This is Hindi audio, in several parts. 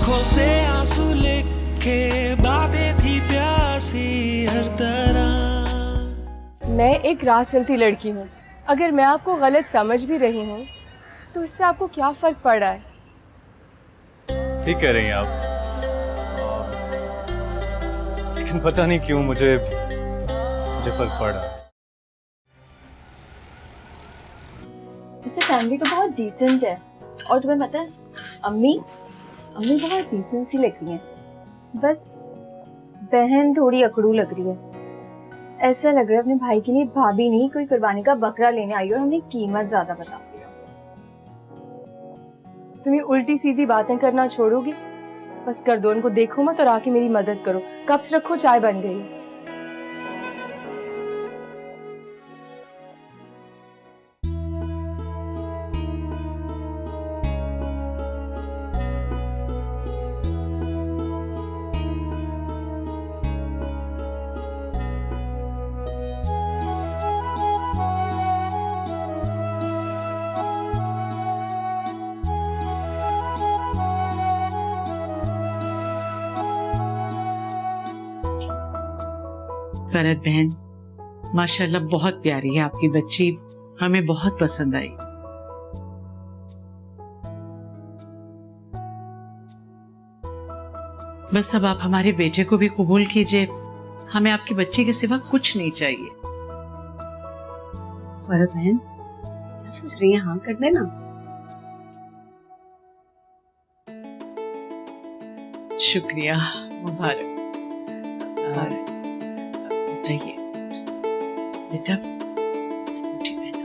आंखों से आंसू लेके बातें थी प्यासी हर तरह। मैं एक राह चलती लड़की हूँ। अगर मैं आपको गलत समझ भी रही हूँ तो इससे आपको क्या फर्क पड़ रहा है? ठीक कह रही हैं आप, लेकिन पता नहीं क्यों मुझे फर्क पड़ रहा है। इससे फैमिली तो बहुत डिसेंट है, और तुम्हें पता है अम्मी बहुत डिसेंट सी लग रही है, बस बहन थोड़ी अकड़ू लग रही है। ऐसा लग रहा है अपने भाई के लिए भाभी नहीं कोई कुर्बानी का बकरा लेने आई और हमने कीमत ज्यादा बता दी। तुम्हें उल्टी सीधी बातें करना छोड़ोगी? बस कर दो, उनको देखो मत और आके मेरी मदद करो। कप्स रखो, चाय बन गई है। फरहत बहन, माशाल्लाह बहुत प्यारी है आपकी बच्ची, हमें बहुत पसंद आई। बस अब आप हमारे बेटे को भी कबूल कीजिए, हमें आपकी बच्ची के सिवा कुछ नहीं चाहिए। फरहत बहन क्या सोच रही है? हाँ कर देना। शुक्रिया, मुबारक। बताइए बेटा, उठी बहना।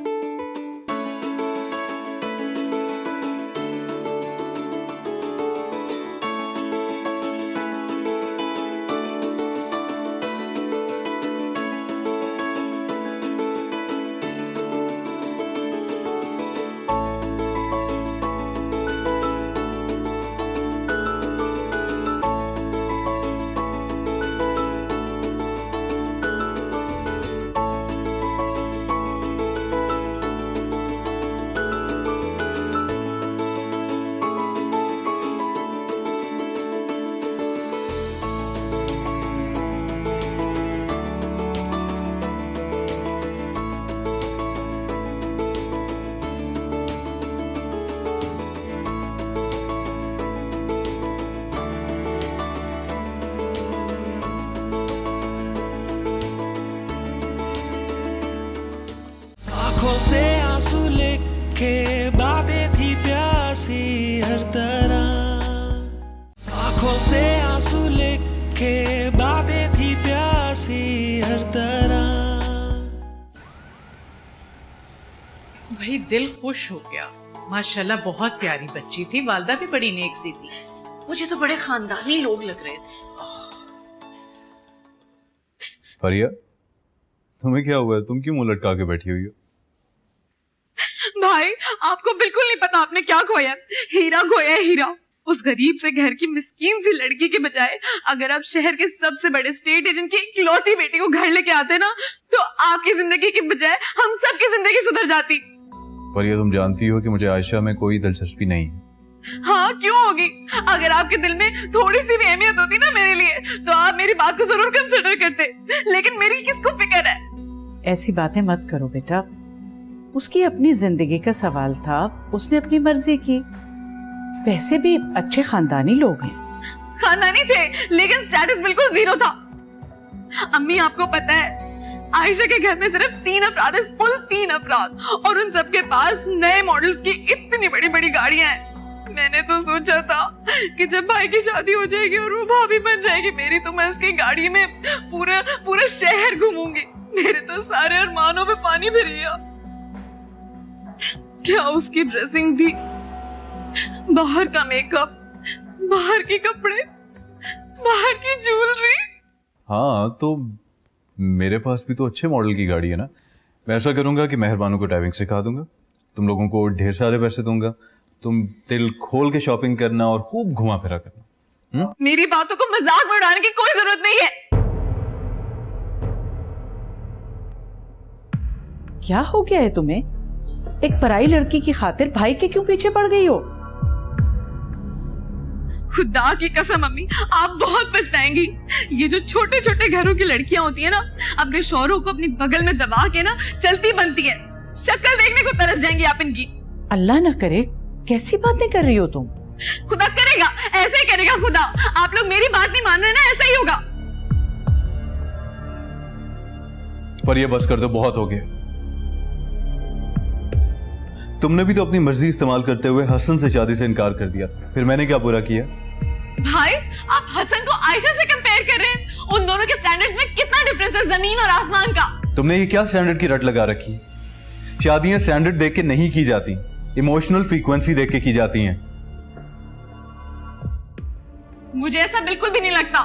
आंखों से आंसू लेके बातें थी प्यासी हर तरह। आंखों से आंसू लेके बातें थी प्यासी हर तरह। भाई दिल खुश हो गया, माशाल्लाह बहुत प्यारी बच्ची थी, वालदा भी बड़ी नेक सी थी, मुझे तो बड़े खानदानी लोग लग रहे थे। फरिया, तुम्हें क्या हुआ है? तुम क्यों मुंह लटका के बैठी हुई हो? भाई आपको बिल्कुल नहीं पता आपने क्या खोया। हीरा खोया है, हीरा। उस गरीब से घर की मिस्कीन सी लड़की के बजाय अगर आप शहर के सबसे बड़े स्टेट एजेंट की इकलौती बेटी को घर लेके आते ना, तो आपकी जिंदगी की बजाय हम सबकी जिंदगी सुधर जाती। फरिया, तुम जानती हो कि मुझे आयशा में कोई दिलचस्पी नहीं है। हाँ क्यों होगी? अगर आपके दिल में थोड़ी सी भी अहमियत होती ना मेरे लिए, तो आप मेरी बात को जरूर कंसिडर करते, लेकिन मेरी किसको फिक्र है? ऐसी बातें मत करो बेटा, उसकी अपनी जिंदगी का सवाल था, उसने अपनी मर्जी की। वैसे भी अच्छे खानदानी लोग हैं। खानदानी थे, लेकिन स्टेटस बिल्कुल जीरो था। अम्मी आपको पता है आयशा के घर में सिर्फ 3 अफराद है, कुल 3 अफराद, और उन सबके पास नए मॉडल्स की इतनी बड़ी बड़ी गाड़ियां हैं। मैंने तो सोचा था कि जब भाई की शादी हो जाएगी और वो भाभी बन जाएगी मेरी, तो मैं उसकी गाड़ी में पूरा शहर घूमूंगी। मेरे तो सारे अरमानों पे पानी फिर गया। क्या उसकी ड्रेसिंग थी, बाहर का मेकअप, बाहर के कपड़े, बाहर की ज्वेलरी। हाँ, तो मेरे पास भी तो अच्छे मॉडल की गाड़ी है ना। मैं ऐसा करूंगा कि मेहरबानों को ड्राइविंग सिखा दूंगा, तुम लोगों को ढेर सारे पैसे दूंगा, तुम दिल खोल के शॉपिंग करना और खूब घुमा फिरा करना। मेरी बातों को मजाक में उड़ाने की कोई जरूरत नहीं है। क्या हो गया है तुम्हें? एक पराई लड़की की खातिर भाई के क्यों पीछे पड़ गई हो? खुदा की कसम अम्मी, आप बहुत पछताएंगी। ये जो छोटे छोटे घरों की लड़कियां होती है ना, अपने शौहरों को अपनी बगल में दबा के ना चलती बनती है। शक्ल देखने को तरस जाएंगी आप इनकी। अल्लाह ना करे, कैसी बातें कर रही हो तुम? खुदा करेगा, ऐसे ही करेगा खुदा। आप लोग मेरी बात नहीं मान रहे ना, ऐसा ही होगा। पर ये बस कर दो, बहुत हो गया। तुमने भी तो अपनी मर्जी इस्तेमाल करते हुए हसन से शादी से इनकार कर दिया था, फिर मैंने क्या बुरा किया? भाई, आप हसन को आयशा से कंपेयर कर रहे हैं। उन दोनों के स्टैंडर्ड्स में कितना डिफरेंस है, जमीन और आसमान का। तुमने ये क्या स्टैंडर्ड की रट लगा रखी? शादियां स्टैंडर्ड देख के नहीं की जाती, इमोशनल फ्रीक्वेंसी देख के की जाती हैं। मुझे ऐसा बिल्कुल भी नहीं लगता।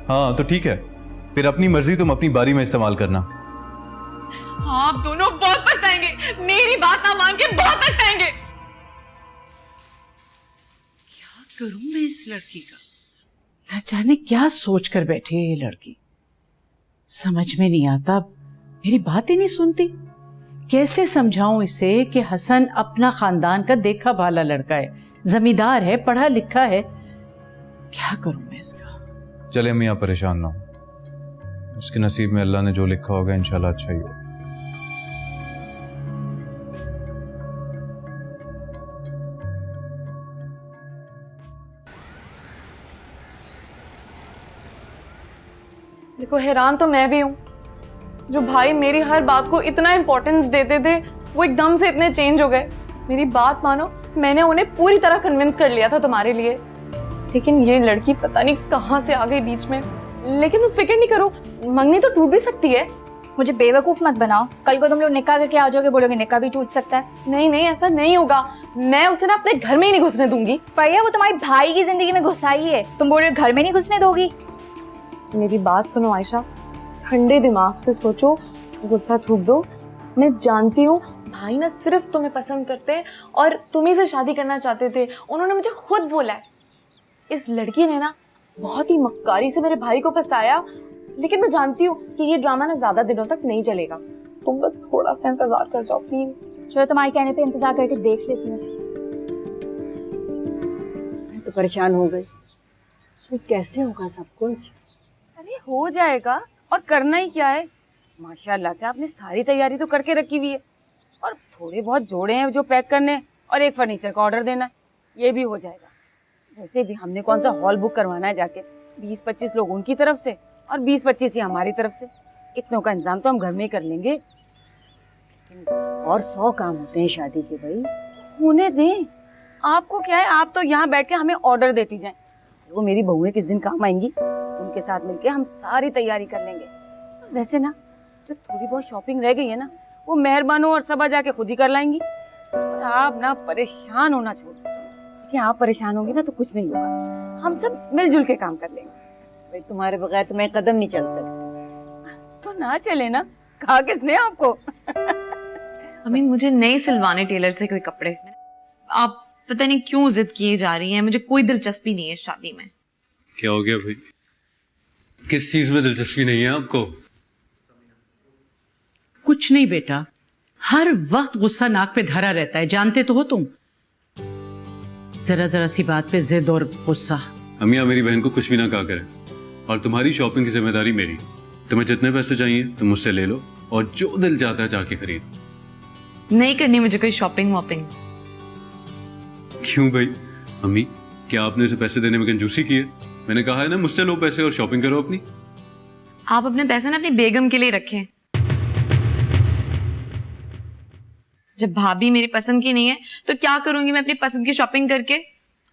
हाँ तो ठीक है, फिर अपनी मर्जी तुम अपनी बारी में इस्तेमाल करना। आप दोनों बहुत पछताएंगे, मेरी बात ना मान के बहुत पछताएंगे। क्या करूं मैं इस लड़की का? न जाने क्या सोच कर बैठी है ये लड़की, समझ में नहीं आता। मेरी बात ही नहीं सुनती। कैसे समझाऊं इसे कि हसन अपना खानदान का देखा भाला लड़का है, जमींदार है, पढ़ा लिखा है। क्या करूं मैं इसका? चले अम्मी, आप परेशान ना हो। उसके नसीब में अल्लाह ने जो लिखा होगा इंशाल्लाह अच्छा ही होगा। देखो, हैरान तो मैं भी हूँ। जो भाई मेरी हर बात को इतना इम्पोर्टेंस देते थे, वो एकदम से इतने चेंज हो गए। मेरी बात मानो, मैंने उन्हें पूरी तरह कन्विंस कर लिया था तुम्हारे लिए, लेकिन ये लड़की पता नहीं कहाँ से आ गई बीच में। लेकिन तुम फिक्र नहीं करो, मंगनी तो टूट भी सकती है। मुझे बेवकूफ मत बनाओ। कल को तुम लोग निकाह करके आ जाओगे, बोलोगे निकाह भी टूट सकता है। नहीं नहीं, ऐसा नहीं होगा। मैं उसे ना अपने घर में ही नहीं घुसने दूंगी। फैया, वो तुम्हारी भाई की जिंदगी में घुसाई है, तुम बोल रहे हो घर में नहीं घुसने दोगी? मेरी बात सुनो आयशा, ठंडे दिमाग से सोचो, गुस्सा थूक दो। मैं जानती हूँ भाई ना सिर्फ तुम्हें पसंद करते हैं और तुम्ही से शादी करना चाहते थे। उन्होंने मुझे खुद बोला है। इस लड़की ने ना बहुत ही मक्कारी से मेरे भाई को फंसाया, लेकिन मैं जानती हूँ कि ये ड्रामा ना ज्यादा दिनों तक नहीं चलेगा। तुम बस थोड़ा सा इंतजार कर जाओ प्लीज। चलो, तुम्हारे कहने पे इंतजार करके देख लेती हूँ। मैं तो परेशान हो गई, ये कैसे होगा सब कुछ? अरे हो जाएगा, और करना ही क्या है। माशाल्लाह से आपने सारी तैयारी तो करके रखी हुई है, और थोड़े बहुत जोड़े हैं जो पैक करने हैं, और एक फर्नीचर का ऑर्डर देना है, ये भी हो जाएगा। वैसे भी हमने कौन सा हॉल बुक करवाना है जाके, 20-25 लोग उनकी तरफ से और 20-25 ही हमारी तरफ से। इतनों का इंतजाम तो हम घर में ही कर लेंगे। और 100 काम होते हैं शादी के भाई। होने दें, आपको क्या है, आप तो यहाँ बैठ के हमें ऑर्डर देती जाएं। वो मेरी बहुएं किस दिन काम आएंगी, उनके साथ मिलके हम सारी तैयारी कर लेंगे। वैसे ना जो थोड़ी बहुत शॉपिंग रह गई है ना, वो मेहरबानों और सबा जाके खुद ही कर लाएंगी। और आप ना परेशान होना छोड़ दो, क्योंकि आप परेशान होंगी ना तो कुछ नहीं होगा। हम सब मिलजुल के काम कर लेंगे। भाई तुम्हारे बगैर तो मैं कदम नहीं चल सकती। तो ना चले ना, कहा किसने आपको? अम्मी, मुझे नहीं सिलवाने टेलर से कोई कपड़े। आप पता नहीं क्यों जिद किए जा रही हैं, मुझे कोई दिलचस्पी नहीं है शादी में। क्या हो गया भाई? किस चीज में दिलचस्पी नहीं है आपको? कुछ नहीं बेटा, हर वक्त गुस्सा नाक पे धरा रहता है, जानते तो हो तुम। जरा जरा सी बात पे जिद और गुस्सा। अमिया मेरी बहन को कुछ भी ना कहा करे, और तुम्हारी शॉपिंग की जिम्मेदारी मेरी। तुम्हें जितने पैसे चाहिए तुम मुझसे ले लो, और जो दिल चाहता है जाके खरीदो। नहीं करनी मुझे कोई शॉपिंग वॉपिंग। क्यों भाई? अम्मी, क्या आपने इसे पैसे देने में कंजूसी की है? मैंने कहा है ना, मुझसे लो पैसे और शॉपिंग करो अपनी। आप अपने पैसे ना अपनी बेगम के लिए रखें। जब भाभी मेरी पसंद की नहीं है तो क्या करूंगी मैं अपनी पसंद की शॉपिंग करके?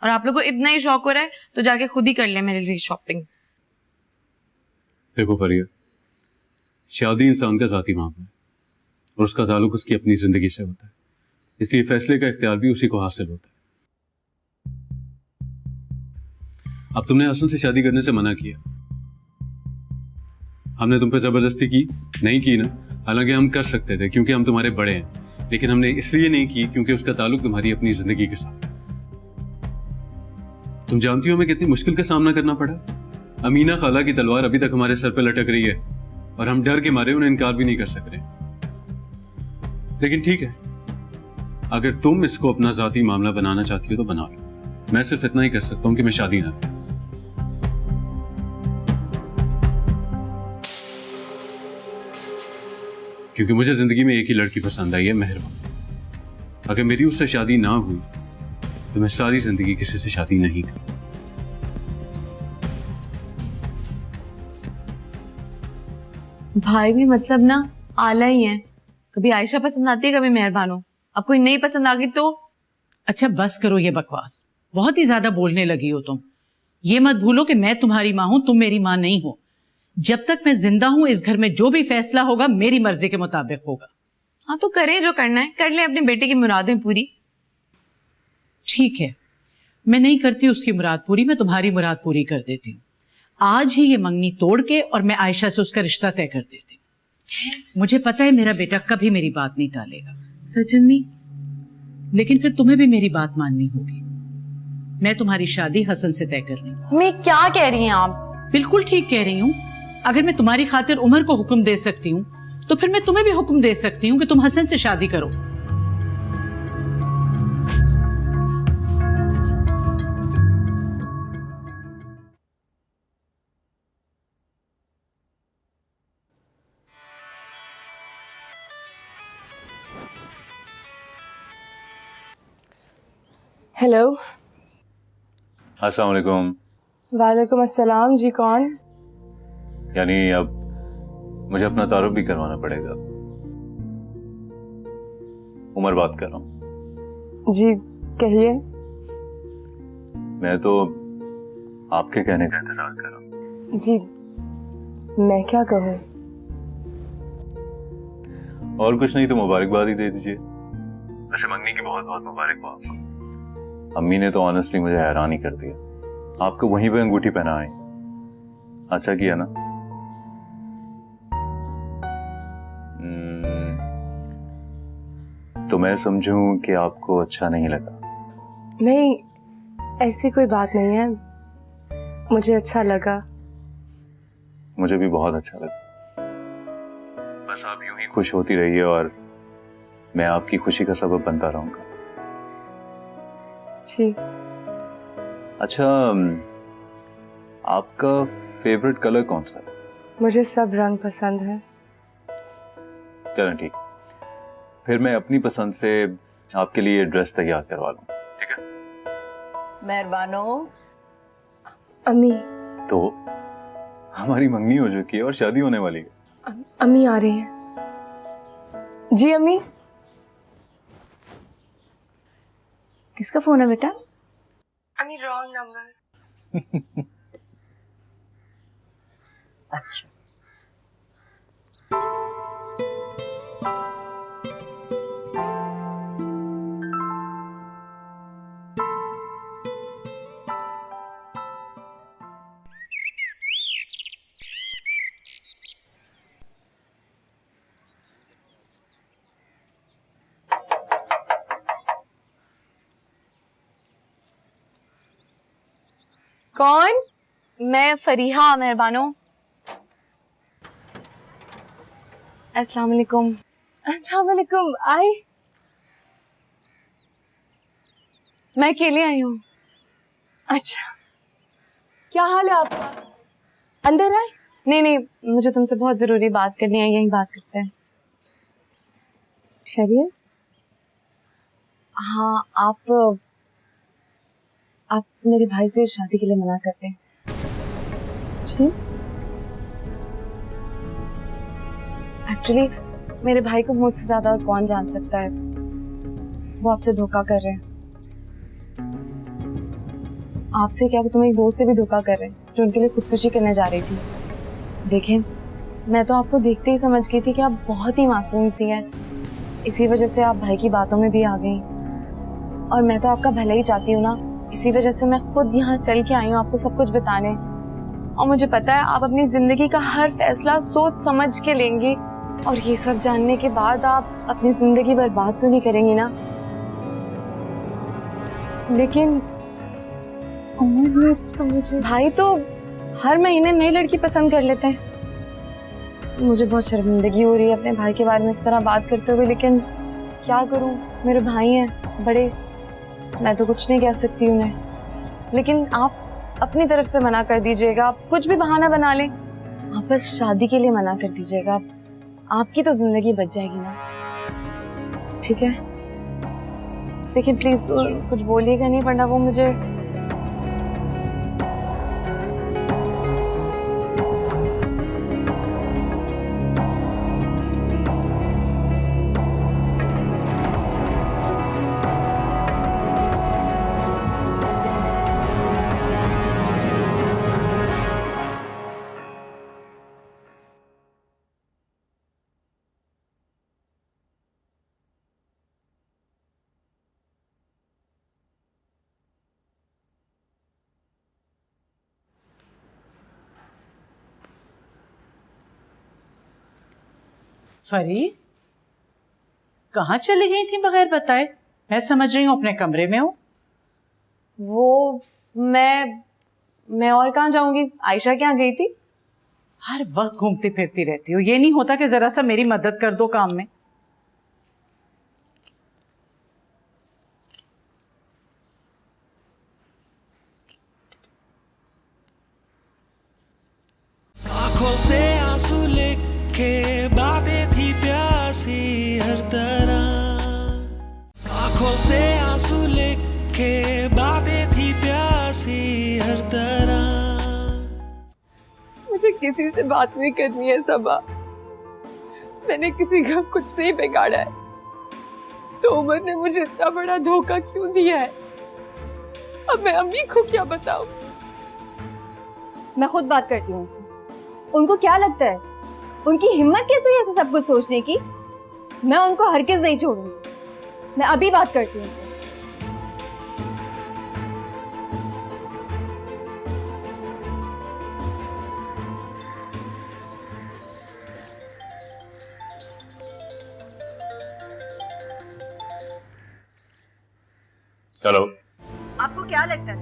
और आप लोग को इतना ही शौक हो रहा है तो जाके खुद ही कर ले मेरे लिए शॉपिंग। देखो फरिया, शादी इंसान का जाती मामला है और उसका ताल्लुक उसकी अपनी जिंदगी से होता है, इसलिए फैसले का इख्तियार भी उसी को हासिल होता है। अब तुमने हसन से शादी करने से मना किया, हमने तुम पे जबरदस्ती की नहीं की ना? हालांकि हम कर सकते थे क्योंकि हम तुम्हारे बड़े हैं, लेकिन हमने इसलिए नहीं की क्योंकि उसका ताल्लुक तुम्हारी अपनी जिंदगी के साथ है। तुम जानती हो हमें कितनी मुश्किल का सामना करना पड़ा। अमीना खाला की तलवार अभी तक हमारे सर पे लटक रही है और हम डर के मारे उन्हें इनकार भी नहीं कर सक रहे। लेकिन ठीक है, अगर तुम इसको अपना जाती मामला बनाना चाहती हो तो बना लो, मैं सिर्फ इतना ही कर सकता हूं कि मैं शादी ना करूं। क्योंकि मुझे जिंदगी में एक ही लड़की पसंद आई है, मेहरबान। अगर मेरी उससे शादी ना हुई तो मैं सारी जिंदगी किसी से शादी नहीं करूं। भाई भी मतलब ना आला ही है, कभी आयशा पसंद आती है कभी मेहरबानो। अब कोई नहीं पसंद आ गई तो अच्छा बस करो ये बकवास, बहुत ही ज्यादा बोलने लगी हो तुम। ये मत भूलो कि मैं तुम्हारी माँ हूं, तुम मेरी माँ नहीं हो। जब तक मैं जिंदा हूं इस घर में जो भी फैसला होगा मेरी मर्जी के मुताबिक होगा। हाँ तो करे जो करना है, कर ले अपने बेटे की मुरादें पूरी। ठीक है, मैं नहीं करती उसकी मुराद पूरी, मैं तुम्हारी मुराद पूरी कर देती हूँ। आज ही ये मंगनी तोड़ के और मैं आयशा से उसका रिश्ता तय कर देती हूँ। मुझे पता है मेरा बेटा कभी मेरी बात नहीं टालेगा। सच अम्मी? लेकिन फिर तुम्हें भी मेरी बात माननी होगी। मैं तुम्हारी शादी हसन से तय कर रही हूँ। अम्मी क्या कह रही हैं आप? बिल्कुल ठीक कह रही हूँ। अगर मैं तुम्हारी खातिर उमर को हुक्म दे सकती हूँ तो फिर मैं तुम्हें भी हुक्म दे सकती हूँ कि तुम हसन से शादी करो। हेलो। अस्सलाम वालेकुम। वालेकुम अस्सलाम जी, कौन? यानी अब मुझे अपना तारुफ भी करवाना पड़ेगा। उमर बात कर रहा हूँ। जी कहिए। मैं तो आपके कहने का इंतजार कर रहा हूँ। जी मैं क्या कहूँ? और कुछ नहीं तो मुबारकबाद ही दे दीजिए। वैसे मंगनी की बहुत बहुत मुबारक हो आपको। अम्मी ने तो ऑनेस्टली मुझे हैरान ही कर दिया। आपको वहीं पे अंगूठी पहना आई, अच्छा किया ना? तो मैं समझूं कि आपको अच्छा नहीं लगा? नहीं, ऐसी कोई बात नहीं है, मुझे अच्छा लगा। मुझे भी बहुत अच्छा लगा। बस आप यूं ही खुश होती रहिए और मैं आपकी खुशी का सबब बनता रहूंगा। जी। अच्छा, आपका फेवरेट कलर कौन सा है? मुझे सब रंग पसंद है। चलें ठीक, फिर मैं अपनी पसंद से आपके लिए ड्रेस तैयार करवा लूं, ठीक है? मेहरबानो। अम्मी। तो हमारी मंगनी हो चुकी है और शादी होने वाली है। अम्मी आ रही हैं। जी अम्मी। किसका फोन है बेटा? अम्मी रॉन्ग नंबर। अच्छा, कौन? मैं फरीहा मेहरबानो। अस्सलाम वालेकुम। अस्सलाम वालेकुम। आई, मैं अकेले आई हूँ। अच्छा, क्या हाल है आपका? अंदर आए? नहीं नहीं, मुझे तुमसे बहुत जरूरी बात करनी है, यहीं बात करते हैं। खैरियत? हाँ, आप मेरे भाई से शादी के लिए मना करते हैं। जी? एक्चुअली मेरे भाई को मुझसे ज्यादा और कौन जान सकता है। वो आपसे धोखा कर रहे हैं। आपसे क्या, वो तुम्हें एक दोस्त से भी धोखा कर रहे हैं जो उनके लिए खुदकुशी करने जा रही थी। देखें, मैं तो आपको देखते ही समझ गई थी कि आप बहुत ही मासूम सी हैं। इसी वजह से आप भाई की बातों में भी आ गई। और मैं तो आपका भला ही चाहती हूँ ना, इसी वजह से मैं खुद यहाँ चल के आई हूँ आपको सब कुछ बताने। और मुझे पता है आप अपनी जिंदगी का हर फैसला सोच समझ के लेंगी, और ये सब जानने के बाद आप अपनी जिंदगी बर्बाद तो नहीं करेंगी ना? लेकिन तो मुझे भाई तो हर महीने नई लड़की पसंद कर लेते हैं। मुझे बहुत शर्मिंदगी हो रही है अपने भाई के बारे में इस तरह बात करते हुए, लेकिन क्या करूं, मेरे भाई हैं बड़े, मैं तो कुछ नहीं कह सकती उन्हें। लेकिन आप अपनी तरफ से मना कर दीजिएगा, आप कुछ भी बहाना बना लें, आप बस शादी के लिए मना कर दीजिएगा, आपकी तो जिंदगी बच जाएगी ना, ठीक है? लेकिन प्लीज कुछ बोलिएगा नहीं, वरना वो मुझे फरी, कहाँ चली गई थी बगैर बताए? मैं समझ रही हूँ अपने कमरे में हूँ। वो मैं और कहाँ जाऊंगी? आयशा के यहाँ गई थी। हर वक्त घूमती फिरती रहती हो, ये नहीं होता कि जरा सा मेरी मदद कर दो काम में? आंखों से आंसू लेके बातें थी प्यासी हर तरह, आंखों से आंसू लेके बातें थी प्यासी हर तरह। मुझे किसी से बात नहीं करनी है सबा, मैंने किसी का कुछ नहीं बिगाड़ा है, तो उमर ने मुझे इतना बड़ा धोखा क्यों दिया है? अब मैं अम्मी को क्या बताऊं? मैं खुद बात करती हूँ उनसे। उनको क्या लगता है, उनकी हिम्मत कैसे हुई ऐसा सब कुछ सोचने की? मैं उनको हरगिज़ नहीं छोड़ूंगी। मैं अभी बात करती हूँ उनसे। हेलो। आपको क्या लगता है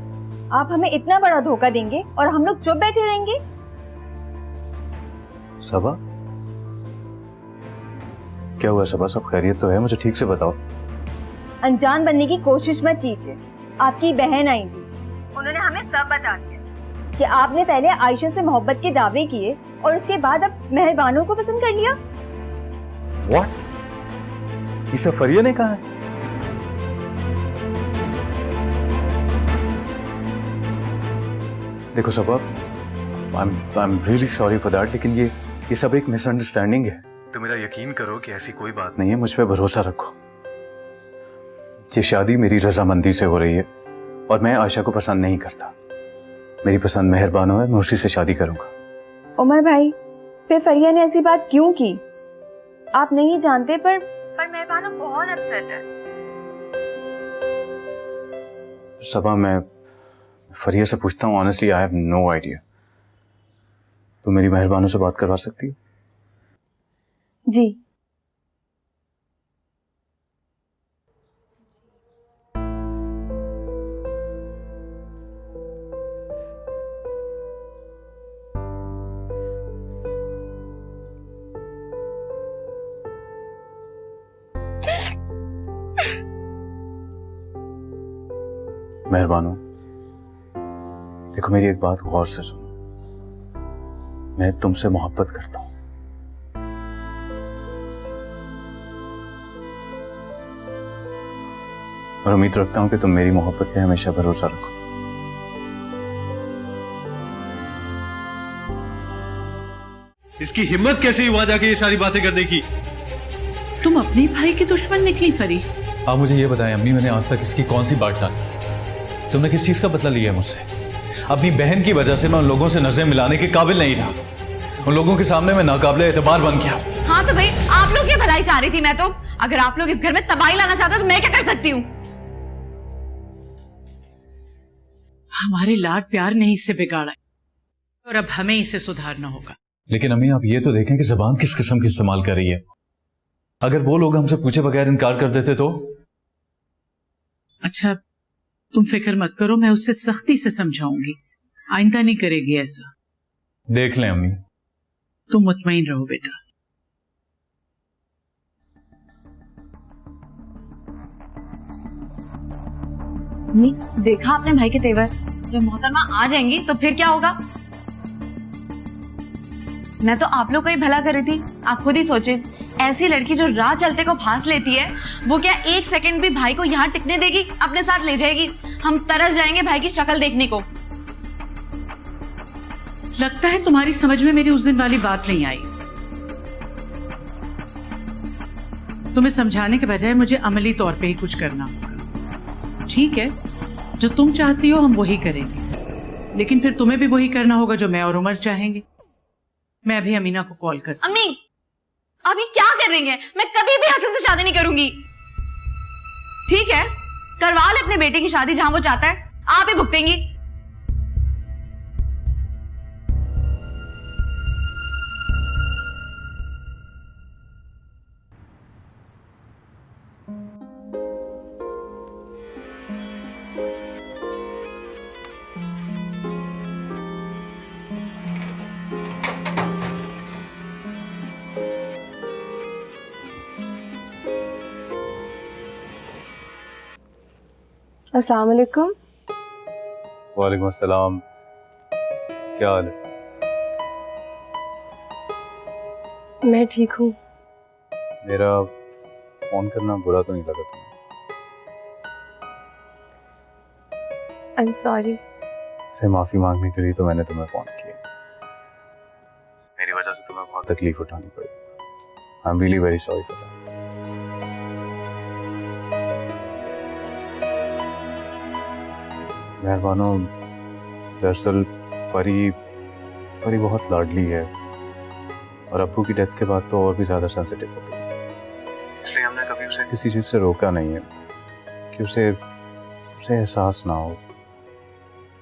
आप हमें इतना बड़ा धोखा देंगे और हम लोग चुप बैठे रहेंगे? सबा, क्या हुआ सबा? सब खैरियत तो है? मुझे ठीक से बताओ। अनजान बनने की कोशिश मत कीजिए। आपकी बहन आई थी, उन्होंने हमें सब बता दिया कि आपने पहले आयशा से मोहब्बत के दावे किए और उसके बाद अब मेहरबानों को पसंद कर लिया। व्हाट? ये सब फरिया ने कहा है? देखो Saba, I am really sorry for that, लेकिन ये सब एक मिसअंडरस्टैंडिंग है। तो मेरा यकीन करो कि ऐसी कोई बात नहीं है, मुझ पे भरोसा रखो। ये शादी मेरी रजामंदी से हो रही है और मैं आयशा को पसंद नहीं करता। मेरी पसंद मेहरबानो है, मैं उसी से शादी करूंगा। उमर भाई, फिर फरिया ने ऐसी बात क्यों की? आप नहीं जानते, पर मेहरबानो बहुत अपसेट है। सबा, मैं फरिया से पूछता हूँ, honestly I have no idea. तो मेरी मेहरबानों से बात करवा सकती हो? जी। मेहरबानो, देखो मेरी एक बात गौर से सुनो। मैं तुमसे मोहब्बत करता हूं। और उम्मीद रखता हूं कि तुम मेरी मोहब्बत पे हमेशा भरोसा रखो। इसकी हिम्मत कैसे हुआ जाके ये सारी बातें करने की? तुम अपने भाई की दुश्मन निकली फरी। आप मुझे ये बताएं अम्मी, मैंने आज तक इसकी कौन सी बात डाली? तुमने किस चीज का बदला लिया है मुझसे? अपनी बहन की वजह से मैं उन लोगों से नजरें मिलाने के काबिल नहीं रहा। उन लोगों के सामने मैं नाकाबिले एतबार बन गया। हाँ तो भाई, आप लोग की भलाई चाह रही थी मैं तो। अगर आप लोग इस घर में तबाही लाना चाहते तो मैं क्या कर सकती हूँ? हमारे लाड प्यार ने इससे बिगाड़ा है और अब हमें इसे सुधारना होगा। लेकिन अम्मी, आप ये तो देखें कि जबान किस किस्म की इस्तेमाल कर रही है। अगर वो लोग हमसे पूछे बगैर इनकार कर देते तो? अच्छा, तुम फिक्र मत करो, मैं उससे सख्ती से समझाऊंगी, आइंदा नहीं करेगी ऐसा। देख लें अम्मी। तुम मुतमईन रहो बेटा। देखा आपने भाई के तेवर? जब मोहतरमा आ जाएंगी तो फिर क्या होगा? मैं तो आप लोग का ही भला कर रही थी। आप खुद ही सोचे, ऐसी लड़की जो राह चलते को फांस लेती है, वो क्या एक सेकंड भी भाई को यहाँ टिकने देगी? अपने साथ ले जाएगी। हम तरस जाएंगे भाई की शक्ल देखने को। लगता है तुम्हारी समझ में मेरी उस दिन वाली बात नहीं आई। तुम्हें समझाने के बजाय मुझे अमली तौर पे ही कुछ करना होगा। ठीक है, जो तुम चाहती हो हम वही करेंगे, लेकिन फिर तुम्हें भी वही करना होगा जो मैं और उमर चाहेंगे। मैं अभी अमीना को कॉल करती हूँ। अम्मी, आप ये क्या कर रही हैं? मैं कभी भी हसन से शादी नहीं करूंगी। ठीक है, करवा ले अपने बेटे की शादी जहां वो चाहता है, आप ही भुगतेंगी। अस्सलाम वालेकुम। वालेकुम अस्सलाम। क्या हाल है? मैं ठीक हूँ। मेरा फोन करना बुरा तो नहीं लगा तुम्हें? I am sorry. अरे माफी मांगने के लिए तो मैंने तुम्हें फोन किया। मेरी वजह से तुम्हें बहुत तकलीफ उठानी पड़ी। I am really very sorry for that. मेहरबानो, दरअसल फरी बहुत लाडली है और अब्बू की डेथ के बाद तो और भी ज़्यादा सेंसिटिव हो गई। इसलिए हमने कभी उसे किसी चीज़ से रोका नहीं है कि उसे एहसास ना हो,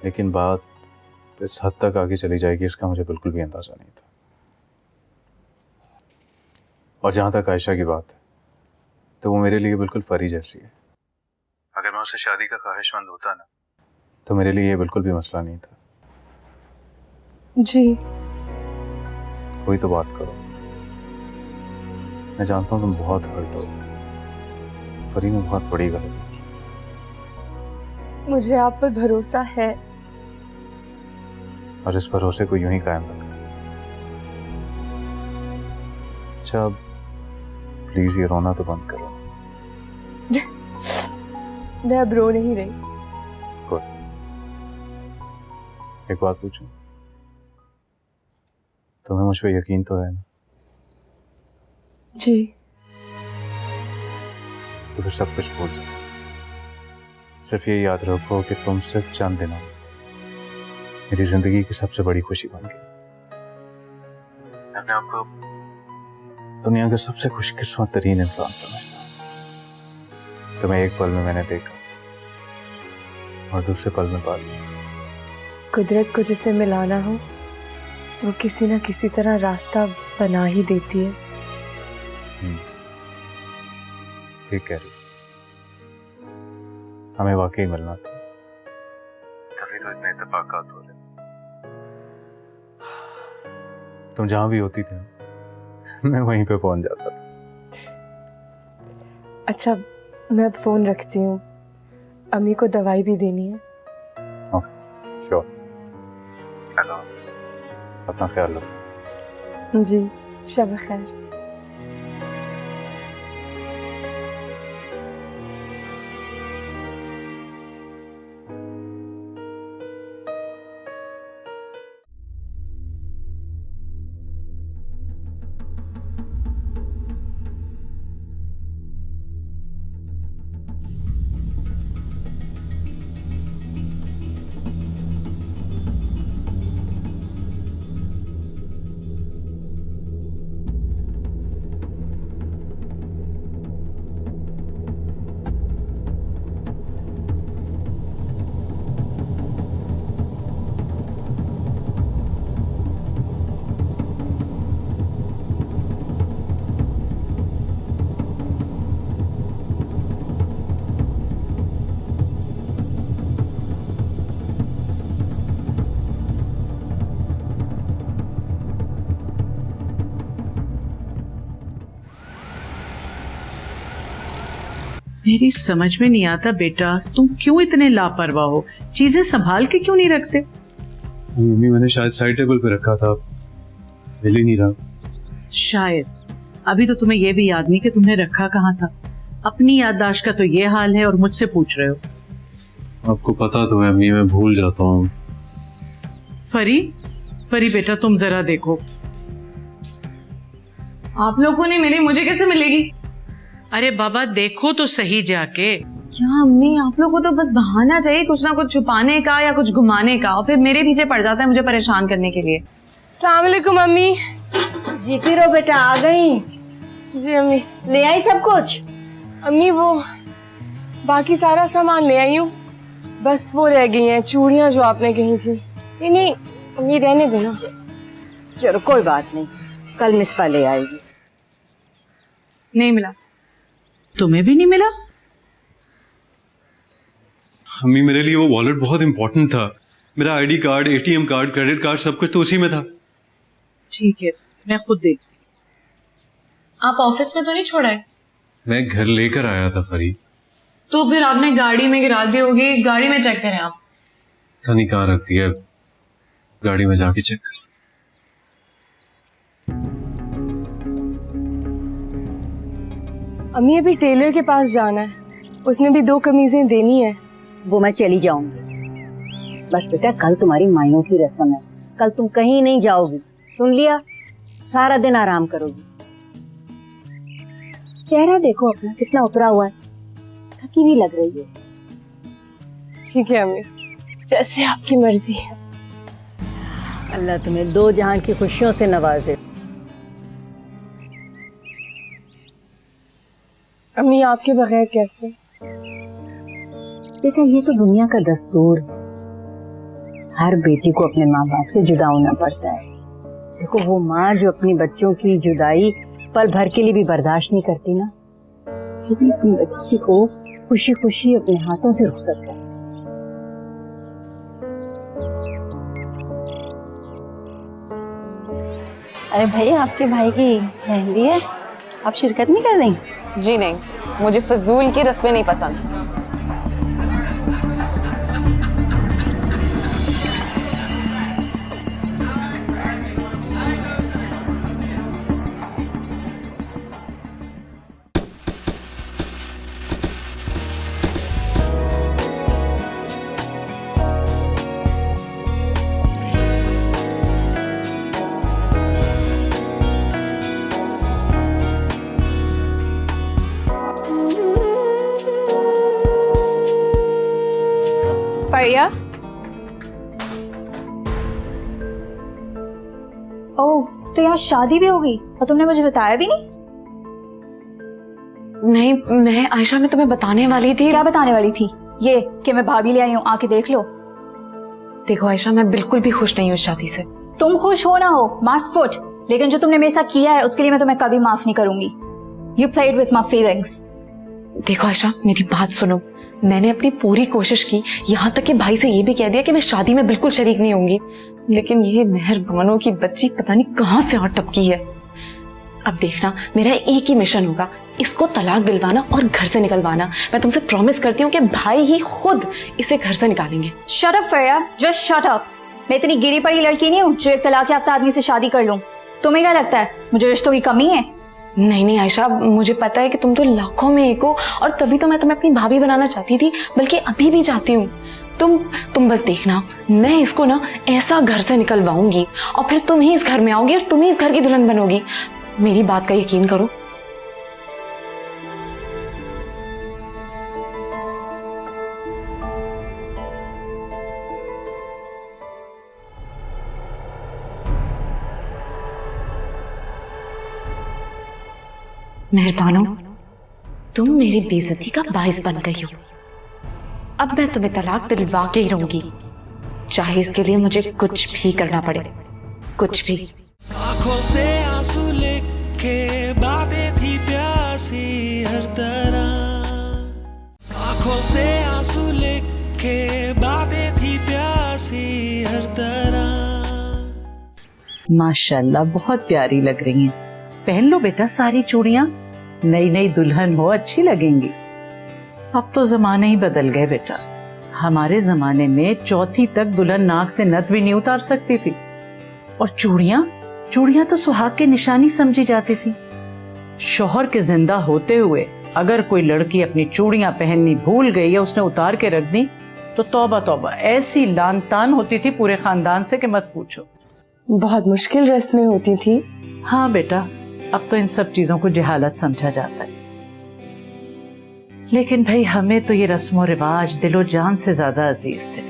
लेकिन बात इस हद तक आगे चली जाएगी इसका मुझे बिल्कुल भी अंदाज़ा नहीं था। और जहाँ तक आयशा की बात है, तो वो मेरे लिए बिल्कुल फरी जैसी है। अगर मैं उससे शादी का ख्वाहिशमंद होता ना, तो मेरे लिए ये बिल्कुल भी मसला नहीं था। जी। कोई तो बात करो। मैं जानता हूँ तुम बहुत हर्ट हो। फरी ने बहुत बड़ी गलती की। मुझे आप पर भरोसा है। और इस भरोसे को यूं ही कायम रखना। अच्छा, प्लीज ये रोना तो बंद करो। मैं अब रो नहीं रही। गुड। एक बात पूछूं? तुम्हें मुझ पे यकीन तो है ना? जी। तो फिर सब कुछ भूल जाओ। सिर्फ ये याद रखो कि तुम सिर्फ चंद दिनों मेरी जिंदगी की सबसे बड़ी खुशी बन गई। मैं अपने आप को दुनिया का सबसे खुशकिस्मत तरीन इंसान समझता हूँ। तुम्हें एक पल में मैंने देखा और दूसरे पल में पा लिया। कुदरत को जिसे मिलाना हो, वो किसी ना किसी तरह रास्ता बना ही देती है। ठीक कह रही। हमें वाकई मिलना था, तभी तो इतने इत्तेफाकात हो रहे। तुम जहां भी होती थी मैं वहीं पे पहुंच जाता था। अच्छा, मैं अब फोन रखती हूँ। अम्मी को दवाई भी देनी है। Okay, sure. अल्लाह हाफ़िज़। अपना ख्याल रखो। जी, शब खैर। मेरी समझ में नहीं आता बेटा, तुम क्यों इतने लापरवाह हो? चीजें संभाल के क्यों नहीं रखते? मम्मी मैंने शायद साइड टेबल पे रखा था, मिल ही नहीं रहा। शायद। अभी तो तुम्हें यह भी याद नहीं कि तुमने रखा कहाँ था। अपनी याददाश्त का तो ये हाल है और मुझसे पूछ रहे हो। आपको पता तो है अम्मी, मैं भूल जाता हूँ। फरी, फरी बेटा तुम जरा देखो। आप लोगों ने मेरी मुझे कैसे मिलेगी? अरे बाबा देखो तो सही जाके। क्या अम्मी, आप लोगों को तो बस बहाना चाहिए कुछ ना कुछ छुपाने का या कुछ घुमाने का, और फिर मेरे पीछे पड़ जाता है मुझे परेशान करने के लिए। अस्सलाम वालेकुम अम्मी। जीती रहो बेटा, आ गई। जी अम्मी। ले आई सब कुछ? अम्मी वो बाकी सारा सामान ले आई हूँ, बस वो रह गई हैं चूड़ियाँ जो आपने कही थी। नहीं नहीं अम्मी रहने देना। चलो कोई बात नहीं, कल मिसपा ले आएगी। नहीं मिला। तुम्हें भी नहीं मिला? अम्मी मेरे लिए वो वॉलेट बहुत इंपॉर्टेंट था। मेरा ID card, ATM card, credit card सब कुछ तो उसी में था। ठीक है मैं खुद देखती। आप ऑफिस में तो नहीं छोड़ा है? मैं घर लेकर आया था फरी। तो फिर आपने गाड़ी में गिरा दी होगी, गाड़ी में चेक करें आप। पता नहीं कहाँ रख दिया, गाड़ी में जाके चेक कर। अम्मी अभी टेलर के पास जाना है, उसने भी 2 कमीजें देनी है। वो मैं चली जाऊंगी। बस बेटा कल तुम्हारी माइयों की रस्म है, कल तुम कहीं नहीं जाओगी, सुन लिया? सारा दिन आराम करोगी। चेहरा देखो अपना कितना उतरा हुआ है, थकी हुई लग रही है। ठीक है अम्मी, जैसे आपकी मर्जी है। अल्लाह तुम्हें 2 जहां की खुशियों से नवाजे। अम्मी आपके बगैर कैसे? बेटा ये तो दुनिया का दस्तूर, हर बेटी को अपने माँ बाप से जुदा होना पड़ता है। देखो वो माँ जो अपनी बच्चों की जुदाई पल भर के लिए भी बर्दाश्त नहीं करती ना, वो भी अपनी बच्ची को खुशी खुशी अपने हाथों से रुखसत है। अरे भाई आपके भाई की मेहंदी है, आप शिरकत नहीं कर रही? जी नहीं, मुझे फजूल की रस्में नहीं पसंद। फरिया, ओह तो यहाँ शादी भी होगी और तुमने मुझे बताया भी नहीं? नहीं, मैं आयशा मैं तुम्हें बताने वाली थी। क्या बताने वाली थी? ये कि मैं भाभी ले आई हूँ, आके देख लो। देखो आयशा, मैं बिल्कुल भी खुश नहीं हूँ इस शादी से। तुम खुश हो ना हो माय फुट, लेकिन जो तुमने मेरे साथ किया है उसके लिए मैं तुम्हें कभी माफ नहीं करूंगी। You played with my feelings. देखो आयशा, मेरी बात सुनो। मैंने अपनी पूरी कोशिश की, यहाँ तक कि भाई से ये भी कह दिया कि मैं शादी में बिल्कुल शरीक नहीं होंगी, लेकिन ये मेहरबानों की बच्ची पता नहीं कहाँ से आ टपकी है। अब देखना, मेरा एक ही मिशन होगा, इसको तलाक दिलवाना और घर से निकलवाना। मैं तुमसे प्रॉमिस करती हूँ कि भाई ही खुद इसे घर से निकालेंगे। शट अप फरिया, जस्ट शट अप। मैं इतनी गिरी पड़ी लड़की नहीं हूँ जो एक तलाक याफ्ता आदमी से शादी कर लूँ। तुम्हें क्या लगता है मुझे रिश्तों की कमी है? नहीं नहीं आयशा, मुझे पता है कि तुम तो लाखों में एक हो, और तभी तो मैं तुम्हें अपनी भाभी बनाना चाहती थी, बल्कि अभी भी चाहती हूँ। तुम बस देखना, मैं इसको ना ऐसा घर से निकलवाऊंगी और फिर तुम ही इस घर में आओगी और तुम ही इस घर की दुल्हन बनोगी। मेरी बात का यकीन करो। मेहरबानो, तुम मेरी बेइज्जती का बाइस बन गई हो। अब मैं तुम्हें तलाक दिलवा के ही रहूंगी, चाहे इसके लिए मुझे कुछ भी करना पड़े, कुछ भी। आंखों से आंसू लेके बातें थी प्यासी हर तरह। आंखों से आंसू लेके बातें थी प्यासी हर तरह। माशाल्लाह बहुत प्यारी लग रही हैं। पहन लो बेटा सारी चूड़ियां, नई नई दुल्हन हो, अच्छी लगेंगी। अब तो जमाने ही बदल गए बेटा। हमारे जमाने में चौथी तक दुल्हन नाक से नथ भी नहीं उतार सकती थी, और चूड़ियां तो सुहाग की निशानी समझी जाती थी। शौहर के जिंदा होते हुए अगर कोई लड़की अपनी चूड़ियां पहननी भूल गई या उसने उतार के रख दी तो तौबा तौबा, ऐसी लान तान होती थी पूरे खानदान से कि मत पूछो। बहुत मुश्किल रस्में होती थी। हाँ बेटा, अब तो इन सब चीजों को जहालत समझा जाता है, लेकिन भाई हमें तो ये रस्मों रिवाज दिलो जान से ज्यादा अजीज थे।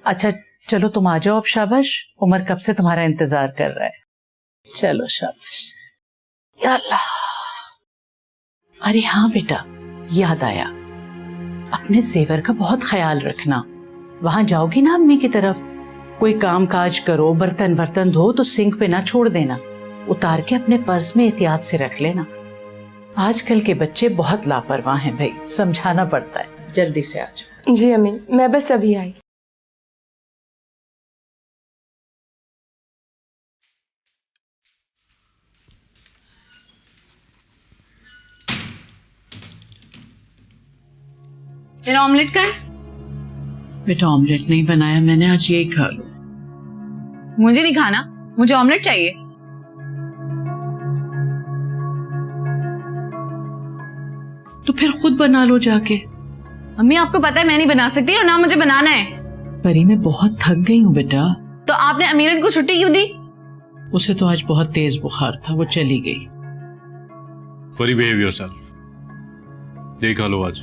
अच्छा चलो तुम आ जाओ अब, शाबाश। उमर कब से तुम्हारा इंतजार कर रहा है। चलो शाबाश। या अल्लाह। अरे हाँ बेटा, याद आया, अपने जेवर का बहुत ख्याल रखना। वहां जाओगी ना अम्मी की तरफ, कोई काम काज करो, बर्तन वर्तन धो तो सिंक पे ना छोड़ देना, उतार के अपने पर्स में एहतियात से रख लेना। आजकल के बच्चे बहुत लापरवाह हैं भाई, समझाना पड़ता है। जल्दी से आ जाओ। जी अम्मी, मैं बस अभी आई। मेरा ऑमलेट का है? बेटा ऑमलेट नहीं बनाया मैंने, आज यही खा लो। मुझे नहीं खाना, मुझे ऑमलेट चाहिए। तो फिर खुद बना लो जाके। अम्मी आपको पता है मैं नहीं बना सकती और ना मुझे बनाना है। परी मैं बहुत थक गई हूँ बेटा। तो आपने अमीरन को छुट्टी क्यों दी? उसे तो आज बहुत तेज बुखार था, वो चली गई। परी बिहेव योरसेल्फ, ये खा लो आज।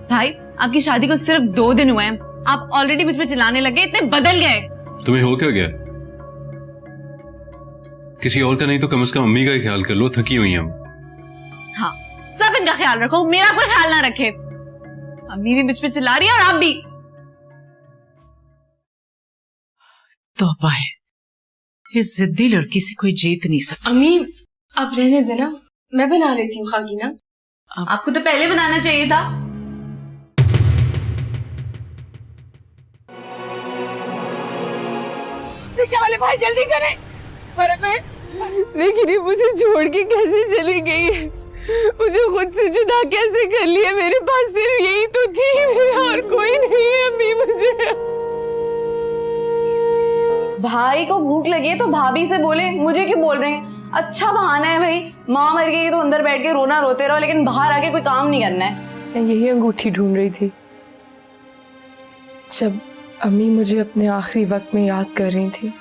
भाई आपकी शादी को सिर्फ 2 दिन हुए हैं, आप ऑलरेडी मुझ पे चिल्लाने लगे, इतने बदल गए। तुम्हें हो क्या गया? किसी और का नहीं तो कम से कम अम्मी का ही ख्याल कर लो, थकी हुई हम। हाँ, सब इनका ख्याल रखो, मेरा कोई ख्याल ना रखे। अम्मी भी मुझ पे चिल्ला रही है और आप भी। तौबा है, इस जिद्दी लड़की से कोई जीत नहीं सकता। अम्मी अब रहने देना, मैं बना लेती हूँ खागी ना। आपको तो पहले बनाना चाहिए था। पीछे वाले भाई जल्दी करें। पर लेकिन ये मुझे छोड़ के कैसे चली गई है, मुझे खुद से जुदा कैसे कर लिया। मेरे पास सिर्फ यही तो थी, मेरा और कोई नहीं है अम्मी। मुझे भाई को भूख लगी है तो भाभी से बोले, मुझे क्यों बोल रहे हैं? अच्छा बहाना है भाई, माँ मर गई तो अंदर बैठ के रोना रोते रहो, लेकिन बाहर आके कोई काम नहीं करना है। मैं यही अंगूठी ढूंढ रही थी जब अम्मी मुझे अपने आखिरी वक्त में याद कर रही थी।